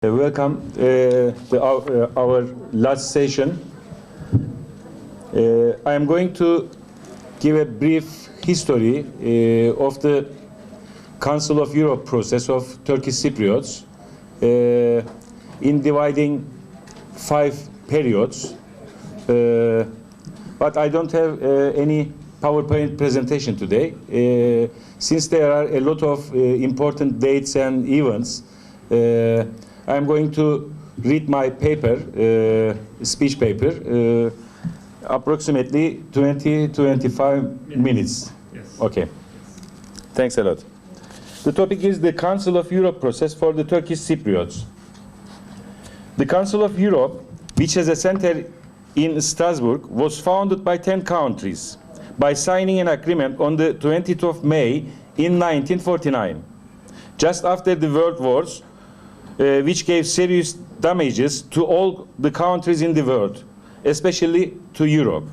Welcome to our last session. I am going to give a brief history of the Council of Europe process of Turkish Cypriots in dividing 5 periods. But I don't have any PowerPoint presentation today. Since there are a lot of important dates and events, I'm going to read my paper, speech paper, approximately 20-25 minutes. Yes. Okay. Thanks a lot. The topic is the Council of Europe process for the Turkish Cypriots. The Council of Europe, which has a center in Strasbourg, was founded by 10 countries by signing an agreement on the 20th of May in 1949, just after the World Wars, which gave serious damages to all the countries in the world, especially to Europe.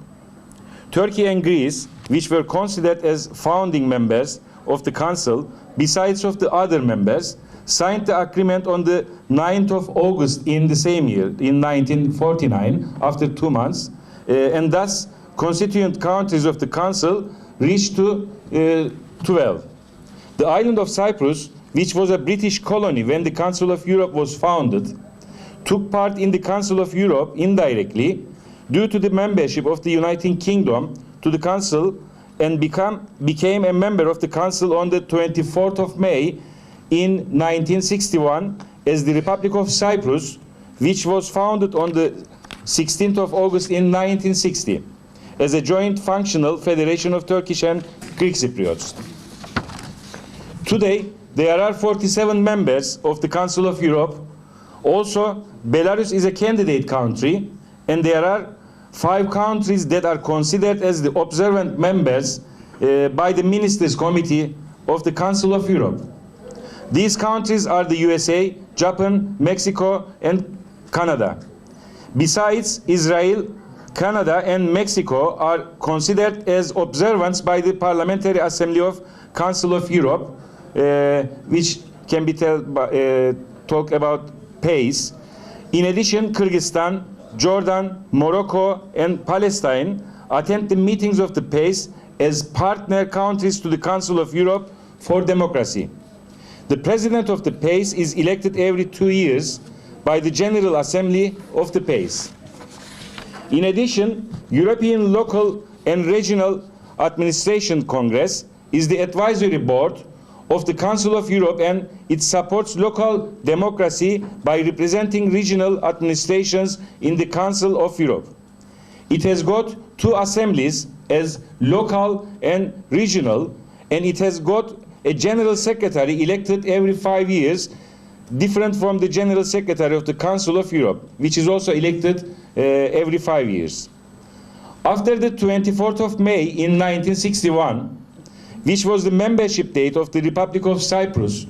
Turkey and Greece, which were considered as founding members of the Council, besides of the other members, signed the agreement on the 9th of August in the same year, in 1949, after 2 months, and thus constituent countries of the Council reached to 12. The island of Cyprus, which was a British colony when the Council of Europe was founded, took part in the Council of Europe indirectly due to the membership of the United Kingdom to the Council, and became a member of the Council on the 24th of May in 1961 as the Republic of Cyprus, which was founded on the 16th of August in 1960 as a joint functional federation of Turkish and Greek Cypriots. Today, there are 47 members of the Council of Europe. Also, Belarus is a candidate country, and there are 5 countries that are considered as the observant members by the Ministers' Committee of the Council of Europe. These countries are the USA, Japan, Mexico, and Canada. Besides, Israel, Canada, and Mexico are considered as observants by the Parliamentary Assembly of Council of Europe, which can be talk about PACE. In addition, Kyrgyzstan, Jordan, Morocco, and Palestine attend the meetings of the PACE as partner countries to the Council of Europe for Democracy. The president of the PACE is elected every 2 years by the General Assembly of the PACE. In addition, European Local and Regional Administration Congress is the advisory board of the Council of Europe, and it supports local democracy by representing regional administrations in the Council of Europe. It has got 2 assemblies as local and regional, and it has got a general secretary elected every 5 years, different from the general secretary of the Council of Europe, which is also elected every 5 years. After the 24th of May in 1961, which was the membership date of the Republic of Cyprus,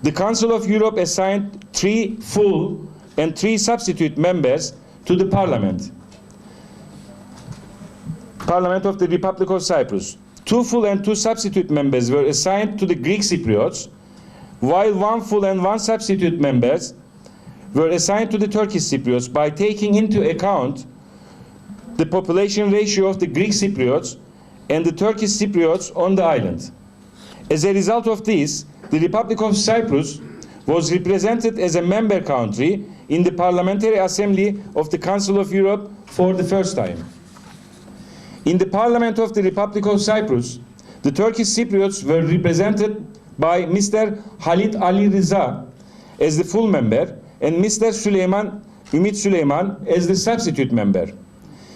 the Council of Europe assigned 3 full and 3 substitute members to the Parliament of the Republic of Cyprus. 2 full and 2 substitute members were assigned to the Greek Cypriots, while 1 full and 1 substitute members were assigned to the Turkish Cypriots by taking into account the population ratio of the Greek Cypriots and the Turkish Cypriots on the island. As a result of this, the Republic of Cyprus was represented as a member country in the Parliamentary Assembly of the Council of Europe for the first time. In the Parliament of the Republic of Cyprus, the Turkish Cypriots were represented by Mr. Halit Ali Riza as the full member and Mr. Ümit Süleyman as the substitute member.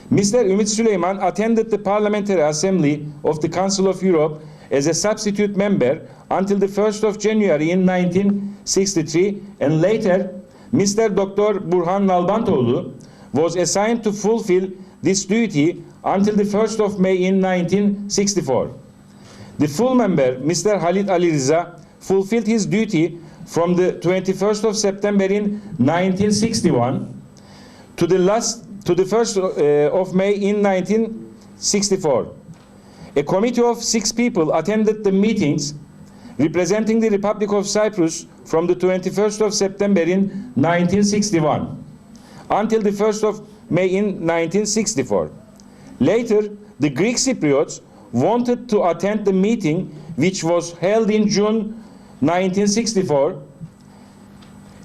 Mr. Ümit Süleyman attended the Parliamentary Assembly of the Council of Europe as a substitute member until the 1st of January in 1963, and later Mr. Dr. Burhan Nalbantoğlu was assigned to fulfill this duty until the 1st of May in 1964. The full member, Mr. Halit Ali Riza, fulfilled his duty from the 21st of September in 1961 to the 1st of May in 1964. A committee of 6 people attended the meetings representing the Republic of Cyprus from the 21st of September in 1961 until the 1st of May in 1964. Later, the Greek Cypriots wanted to attend the meeting which was held in June 1964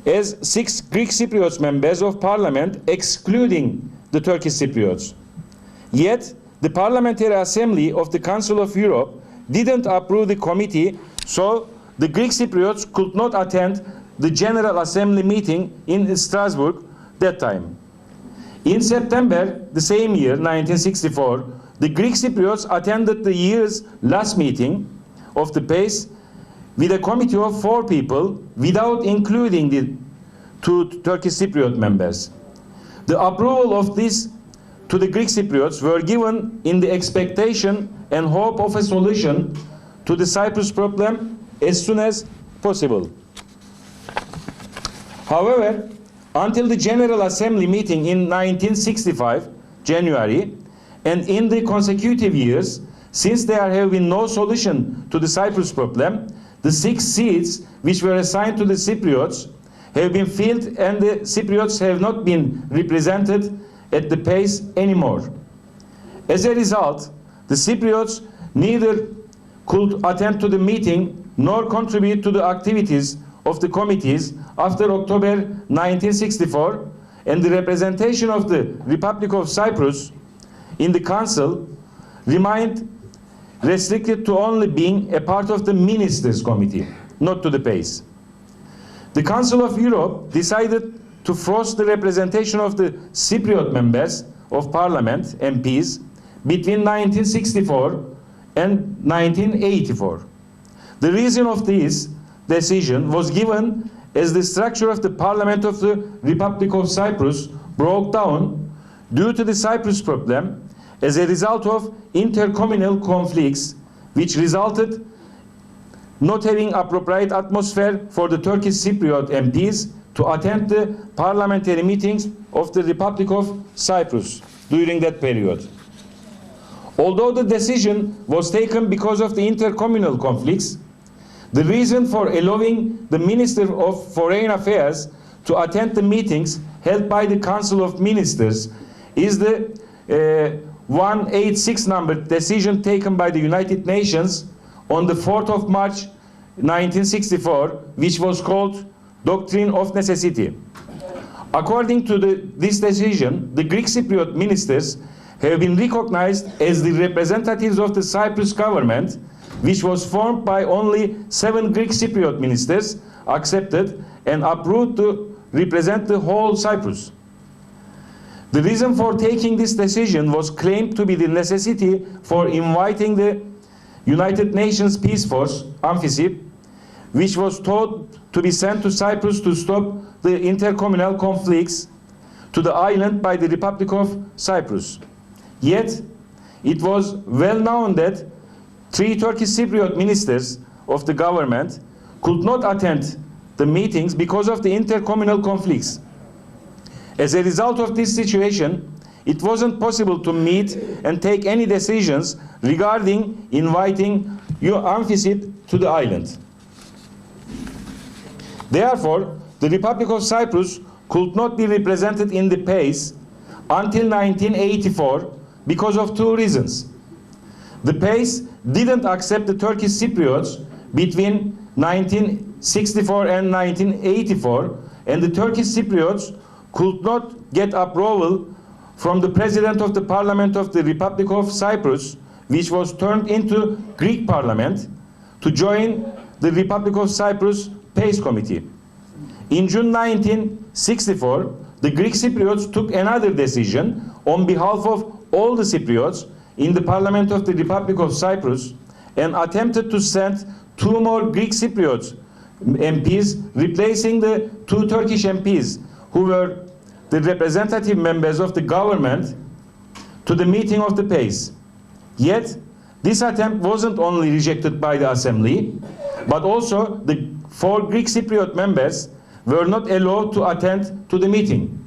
as 6 Greek Cypriots members of parliament, excluding the Turkish Cypriots. Yet, the Parliamentary Assembly of the Council of Europe didn't approve the committee, so the Greek Cypriots could not attend the General Assembly meeting in Strasbourg that time. In September the same year, 1964, the Greek Cypriots attended the year's last meeting of the PACE with a committee of 4 people without including the 2 Turkish Cypriot members. The approval of this to the Greek Cypriots were given in the expectation and hope of a solution to the Cyprus problem as soon as possible. However, until the General Assembly meeting in 1965, January, and in the consecutive years, since there have been no solution to the Cyprus problem, the 6 seats which were assigned to the Cypriots have been filled and the Cypriots have not been represented at the PACE anymore. As a result, the Cypriots neither could attend to the meeting nor contribute to the activities of the committees after October 1964, and the representation of the Republic of Cyprus in the Council remained restricted to only being a part of the Ministers' Committee, not to the PACE. The Council of Europe decided to force the representation of the Cypriot members of Parliament, MPs, between 1964 and 1984. The reason of this decision was given as the structure of the Parliament of the Republic of Cyprus broke down due to the Cyprus problem as a result of intercommunal conflicts, which resulted not having appropriate atmosphere for the Turkish Cypriot MPs to attend the parliamentary meetings of the Republic of Cyprus during that period. Although the decision was taken because of the intercommunal conflicts, the reason for allowing the Minister of Foreign Affairs to attend the meetings held by the Council of Ministers is the 186 numbered decision taken by the United Nations on the 4th of March 1964, which was called Doctrine of Necessity. According to this decision, the Greek Cypriot ministers have been recognized as the representatives of the Cyprus government, which was formed by only 7 Greek Cypriot ministers accepted and approved to represent the whole Cyprus. The reason for taking this decision was claimed to be the necessity for inviting the United Nations Peace Force, AMFICIP, which was thought to be sent to Cyprus to stop the intercommunal conflicts to the island by the Republic of Cyprus. Yet, it was well known that 3 Turkish Cypriot ministers of the government could not attend the meetings because of the intercommunal conflicts. As a result of this situation, it wasn't possible to meet and take any decisions regarding inviting AMFICIP to the island. Therefore, the Republic of Cyprus could not be represented in the PACE until 1984 because of 2 reasons. The PACE didn't accept the Turkish Cypriots between 1964 and 1984, and the Turkish Cypriots could not get approval from the President of the Parliament of the Republic of Cyprus, which was turned into Greek Parliament, to join the Republic of Cyprus PACE Committee. In June 1964, the Greek Cypriots took another decision on behalf of all the Cypriots in the Parliament of the Republic of Cyprus and attempted to send 2 more Greek Cypriots MPs, replacing the 2 Turkish MPs who were the representative members of the government, to the meeting of the PACE. Yet, this attempt wasn't only rejected by the Assembly, but also the 4 Greek Cypriot members were not allowed to attend to the meeting.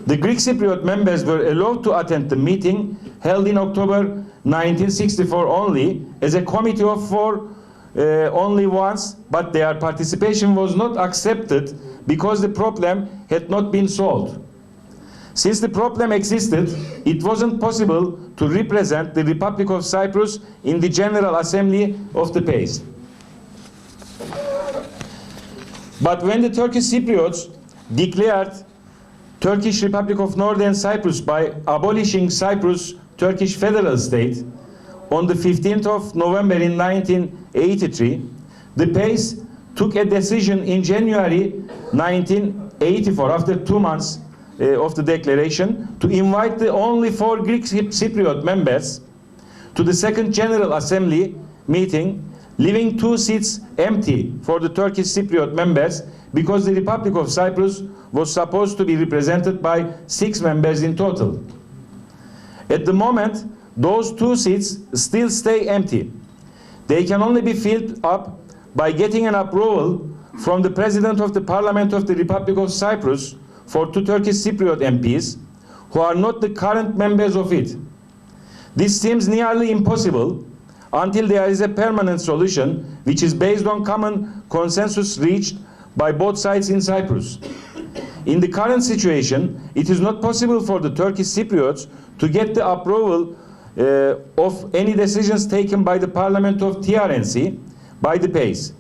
The Greek Cypriot members were allowed to attend the meeting held in October 1964 only as a committee of 4 only once, but their participation was not accepted because the problem had not been solved. Since the problem existed, it wasn't possible to represent the Republic of Cyprus in the General Assembly of the PACE. But when the Turkish Cypriots declared Turkish Republic of Northern Cyprus by abolishing Cyprus Turkish Federal State on the 15th of November in 1983, the PACE took a decision in January 1984, after 2 months of the declaration, to invite the only 4 Greek Cypriot members to the second General Assembly meeting, leaving 2 seats empty for the Turkish Cypriot members because the Republic of Cyprus was supposed to be represented by 6 members in total. At the moment, those 2 seats still stay empty. They can only be filled up by getting an approval from the President of the Parliament of the Republic of Cyprus for 2 Turkish Cypriot MPs who are not the current members of it. This seems nearly impossible until there is a permanent solution which is based on common consensus reached by both sides in Cyprus. In the current situation, it is not possible for the Turkish Cypriots to get the approval of any decisions taken by the Parliament of TRNC by the PACE.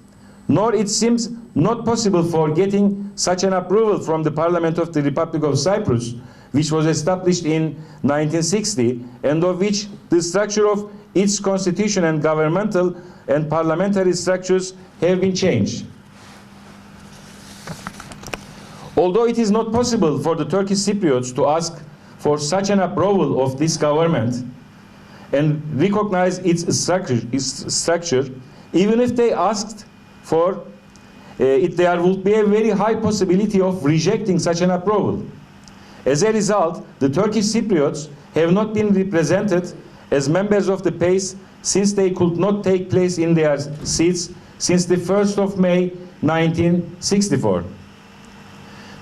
Nor it seems not possible for getting such an approval from the Parliament of the Republic of Cyprus, which was established in 1960, and of which the structure of its constitution and governmental and parliamentary structures have been changed. Although it is not possible for the Turkish Cypriots to ask for such an approval of this government and recognize its structure, even if they asked for it, there would be a very high possibility of rejecting such an approval. As a result, the Turkish Cypriots have not been represented as members of the PACE since they could not take place in their seats since the 1st of May 1964.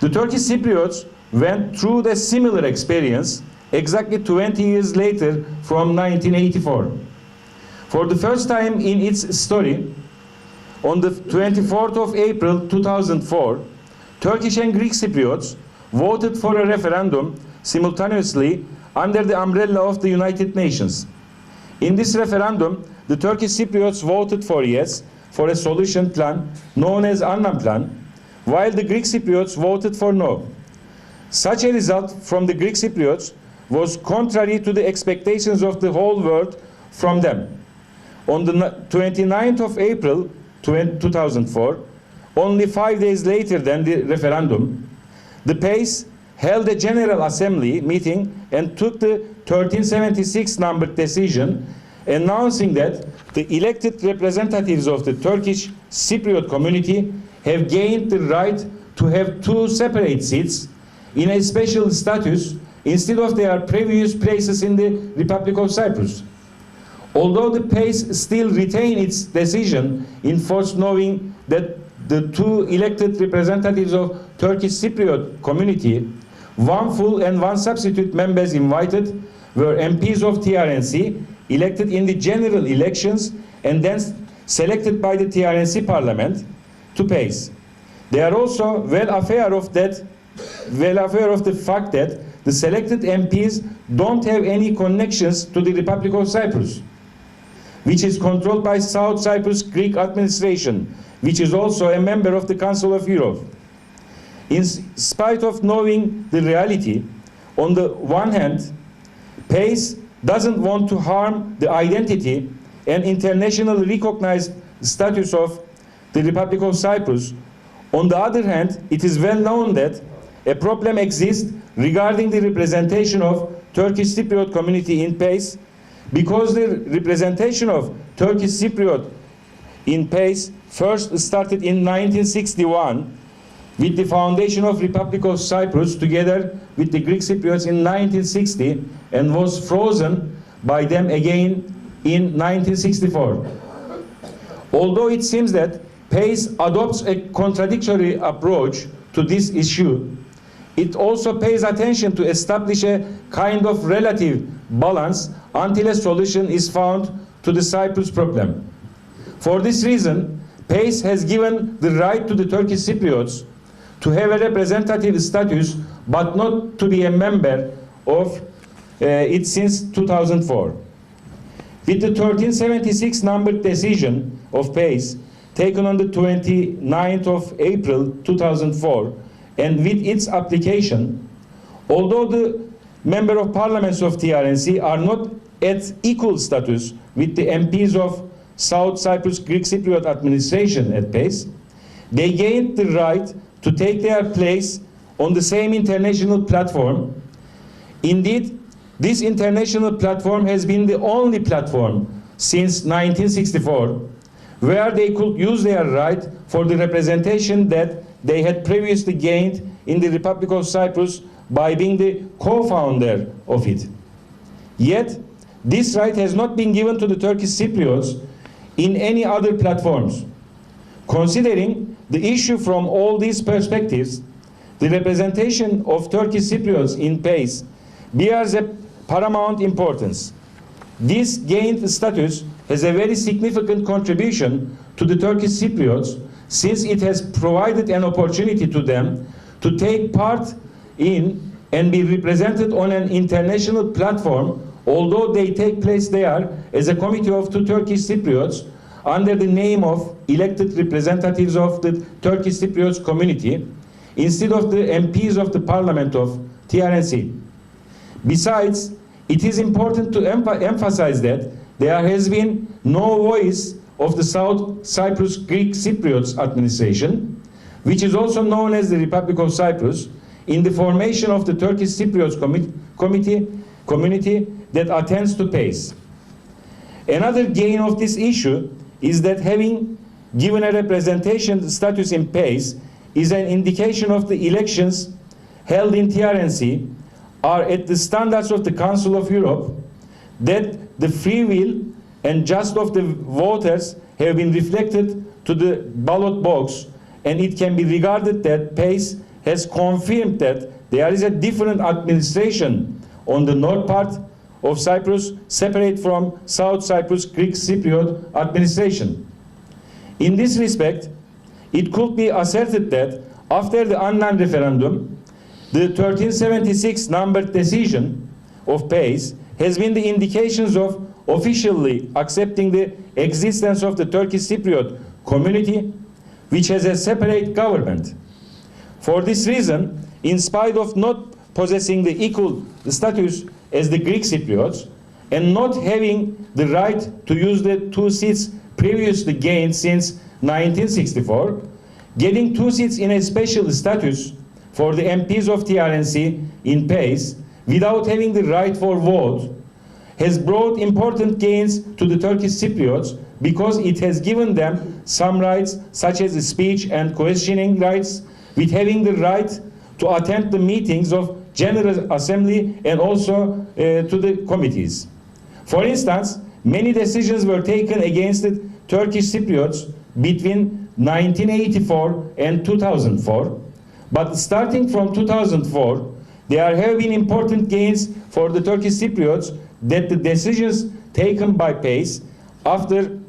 The Turkish Cypriots went through the similar experience exactly 20 years later from 1984. For the first time in its story, on the 24th of April 2004, Turkish and Greek Cypriots voted for a referendum simultaneously under the umbrella of the United Nations. In this referendum, the Turkish Cypriots voted for yes for a solution plan known as Annan Plan, while the Greek Cypriots voted for no. Such a result from the Greek Cypriots was contrary to the expectations of the whole world from them. On the 29th of April 2004, only 5 days later than the referendum, the PACE held a General Assembly meeting and took the 1376 numbered decision announcing that the elected representatives of the Turkish Cypriot community have gained the right to have 2 separate seats in a special status instead of their previous places in the Republic of Cyprus. Although the PACE still retained its decision in force, knowing that the 2 elected representatives of Turkish Cypriot community, 1 full and 1 substitute members invited, were MPs of TRNC, elected in the general elections and then selected by the TRNC Parliament to PACE. They are also well aware of the fact that the selected MPs don't have any connections to the Republic of Cyprus, which is controlled by South Cyprus Greek administration, which is also a member of the Council of Europe. In spite of knowing the reality, on the one hand, PACE doesn't want to harm the identity and internationally recognized status of the Republic of Cyprus. On the other hand, it is well known that a problem exists regarding the representation of Turkish Cypriot community in PACE, because the representation of Turkish Cypriot in PACE first started in 1961 with the foundation of Republic of Cyprus together with the Greek Cypriots in 1960 and was frozen by them again in 1964. Although it seems that PACE adopts a contradictory approach to this issue, it also pays attention to establish a kind of relative balance until a solution is found to the Cyprus problem. For this reason, PACE has given the right to the Turkish Cypriots to have a representative status, but not to be a member of it since 2004. With the 1376 numbered decision of PACE, taken on the 29th of April 2004, and with its application, although the Member of Parliaments of TRNC are not at equal status with the MPs of South Cyprus Greek Cypriot administration at PACE, they gained the right to take their place on the same international platform. Indeed, this international platform has been the only platform since 1964 where they could use their right for the representation that they had previously gained in the Republic of Cyprus by being the co-founder of it. Yet, this right has not been given to the Turkish Cypriots in any other platforms. Considering the issue from all these perspectives, the representation of Turkish Cypriots in PACE bears a paramount importance. This gained status has a very significant contribution to the Turkish Cypriots, since it has provided an opportunity to them to take part in and be represented on an international platform, although they take place there as a committee of two Turkish Cypriots under the name of elected representatives of the Turkish Cypriots community, instead of the MPs of the Parliament of TRNC. Besides, it is important to emphasize that there has been no voice of the South Cyprus Greek Cypriots administration, which is also known as the Republic of Cyprus, in the formation of the Turkish Cypriots community that attends to PACE. Another gain of this issue is that having given a representation status in PACE is an indication of the elections held in TRNC are at the standards of the Council of Europe, that the free will and just of the voters have been reflected to the ballot box, and it can be regarded that PACE has confirmed that there is a different administration on the north part of Cyprus, separate from South Cyprus Greek Cypriot administration. In this respect, it could be asserted that after the Annan referendum, the 1376 numbered decision of PACE has been the indications of officially accepting the existence of the Turkish Cypriot community, which has a separate government. For this reason, in spite of not possessing the equal status as the Greek Cypriots and not having the right to use the 2 seats previously gained since 1964, getting 2 seats in a special status for the MPs of TRNC in PACE without having the right for vote has brought important gains to the Turkish Cypriots, because it has given them some rights such as speech and questioning rights, with having the right to attend the meetings of General Assembly and also to the committees. For instance, many decisions were taken against the Turkish Cypriots between 1984 and 2004, but starting from 2004, there have been important gains for the Turkish Cypriots, that the decisions taken by PACE after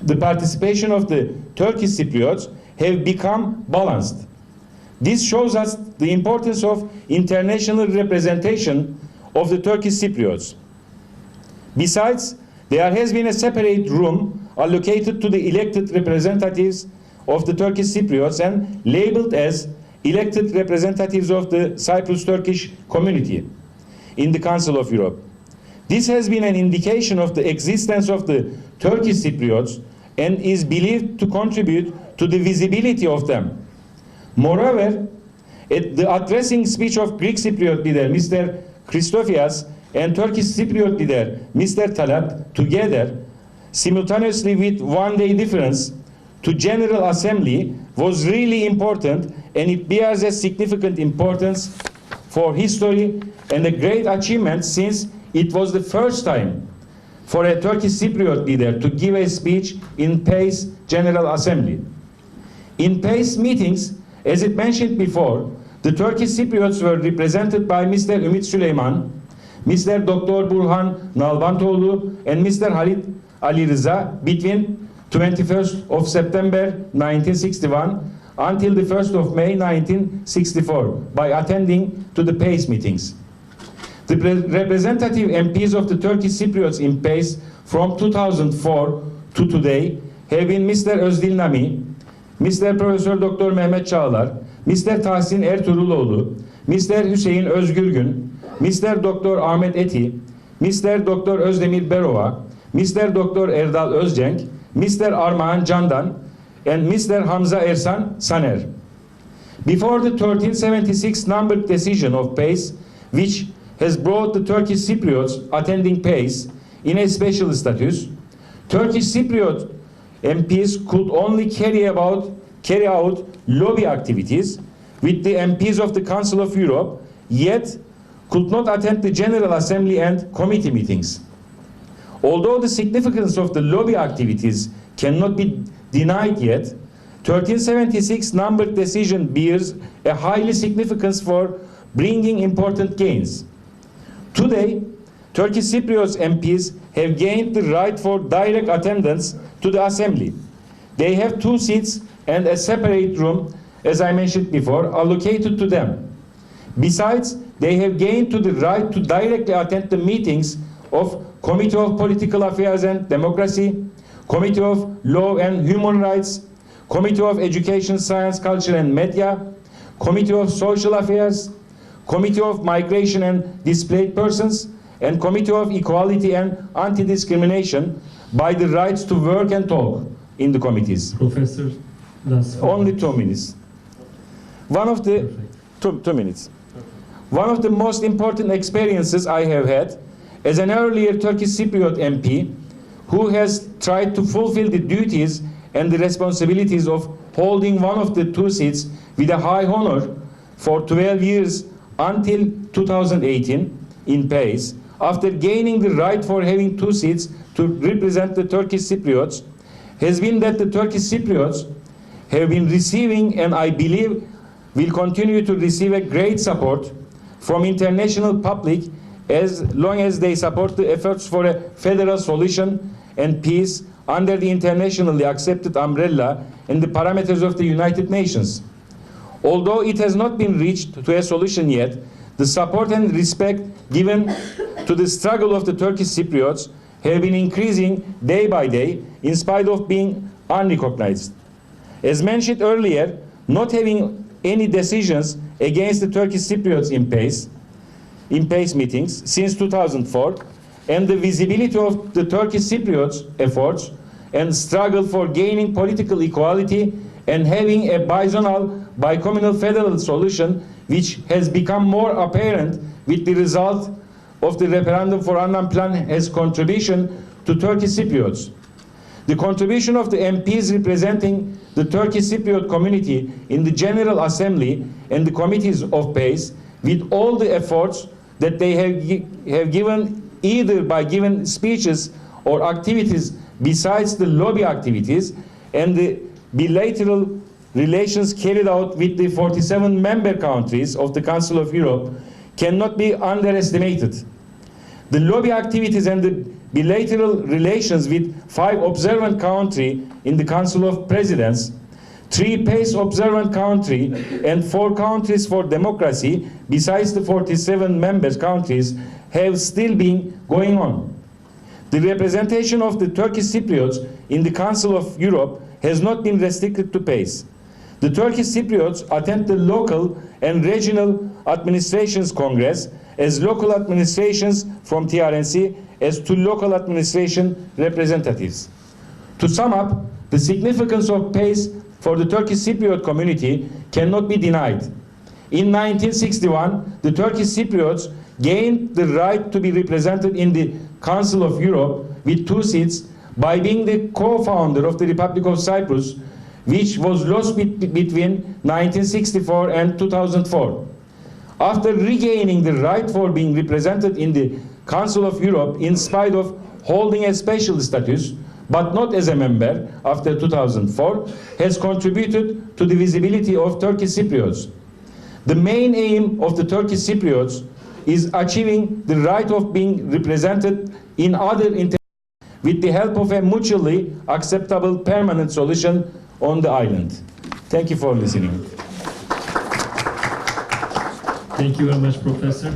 the participation of the Turkish Cypriots have become balanced. This shows us the importance of international representation of the Turkish Cypriots. Besides, there has been a separate room allocated to the elected representatives of the Turkish Cypriots and labeled as elected representatives of the Cyprus-Turkish community in the Council of Europe. This has been an indication of the existence of the Turkish Cypriots and is believed to contribute to the visibility of them. Moreover, at the addressing speech of Greek Cypriot leader Mr. Christofias and Turkish Cypriot leader Mr. Talat together, simultaneously with 1 day difference, to General Assembly was really important, and it bears a significant importance for history and a great achievement, since it was the first time for a Turkish Cypriot leader to give a speech in PACE General Assembly. In PACE meetings, as it mentioned before, the Turkish Cypriots were represented by Mr. Ümit Süleyman, Mr. Dr. Burhan Nalbantoğlu, and Mr. Halit Ali Rıza between 21st of September 1961 until the 1st of May 1964 by attending to the PACE meetings. The representative MPs of the Turkish Cypriots in PACE from 2004 to today have been Mr. Özdil Nami, Mr. Professor Dr. Mehmet Çağlar, Mr. Tahsin Ertuğruloğlu, Mr. Hüseyin Özgürgün, Mr. Dr. Ahmet Eti, Mr. Dr. Özdemir Berova, Mr. Dr. Erdal Özcenk, Mr. Armağan Candan, and Mr. Hamza Ersan Saner. Before the 1376 numbered decision of PACE, which has brought the Turkish Cypriots attending PACE in a special status, Turkish Cypriot MPs could only carry out lobby activities with the MPs of the Council of Europe, yet could not attend the General Assembly and committee meetings. Although the significance of the lobby activities cannot be denied yet, 1376 numbered decision bears a highly significance for bringing important gains. Today, Turkish Cypriot MPs have gained the right for direct attendance to the Assembly. They have 2 seats and a separate room, as I mentioned before, allocated to them. Besides, they have gained the right to directly attend the meetings of Committee of Political Affairs and Democracy, Committee of Law and Human Rights, Committee of Education, Science, Culture and Media, Committee of Social Affairs, Committee of Migration and Displaced Persons, and Committee of Equality and Anti-Discrimination by the rights to work and talk in the committees. Professor, only 2 minutes. One of the 2 minutes. One of the most important experiences I have had as an earlier Turkish Cypriot MP who has tried to fulfill the duties and the responsibilities of holding one of the 2 seats with a high honor for 12 years until 2018 in PACE, after gaining the right for having 2 seats to represent the Turkish Cypriots, has been that the Turkish Cypriots have been receiving, and I believe will continue to receive, a great support from international public as long as they support the efforts for a federal solution and peace under the internationally accepted umbrella and the parameters of the United Nations. Although it has not been reached to a solution yet, the support and respect given to the struggle of the Turkish Cypriots have been increasing day by day in spite of being unrecognized. As mentioned earlier, not having any decisions against the Turkish Cypriots in PACE meetings since 2004, and the visibility of the Turkish Cypriots' efforts and struggle for gaining political equality and having a bizonal, bicommunal federal solution, which has become more apparent with the result of the referendum for Annan Plan, has contribution to Turkish Cypriots. The contribution of the MPs representing the Turkish Cypriot community in the General Assembly and the committees of PACE, with all the efforts that they have given, either by giving speeches or activities besides the lobby activities, and the bilateral relations carried out with the 47 member countries of the Council of Europe, cannot be underestimated. The lobby activities and the bilateral relations with 5 observant countries in the Council of Presidents, 3 PACE observant countries, and 4 countries for democracy, besides the 47 member countries, have still been going on. The representation of the Turkish Cypriots in the Council of Europe has not been restricted to PACE. The Turkish Cypriots attend the local and regional administrations Congress as local administrations from TRNC as to local administration representatives. To sum up, the significance of PACE for the Turkish Cypriot community cannot be denied. In 1961, the Turkish Cypriots gained the right to be represented in the Council of Europe with 2 seats by being the co-founder of the Republic of Cyprus, which was lost between 1964 and 2004. After regaining the right for being represented in the Council of Europe in spite of holding a special status, but not as a member after 2004, has contributed to the visibility of Turkish Cypriots. The main aim of the Turkish Cypriots is achieving the right of being represented in other with the help of a mutually acceptable permanent solution on the island. Thank you for listening. Thank you very much, Professor.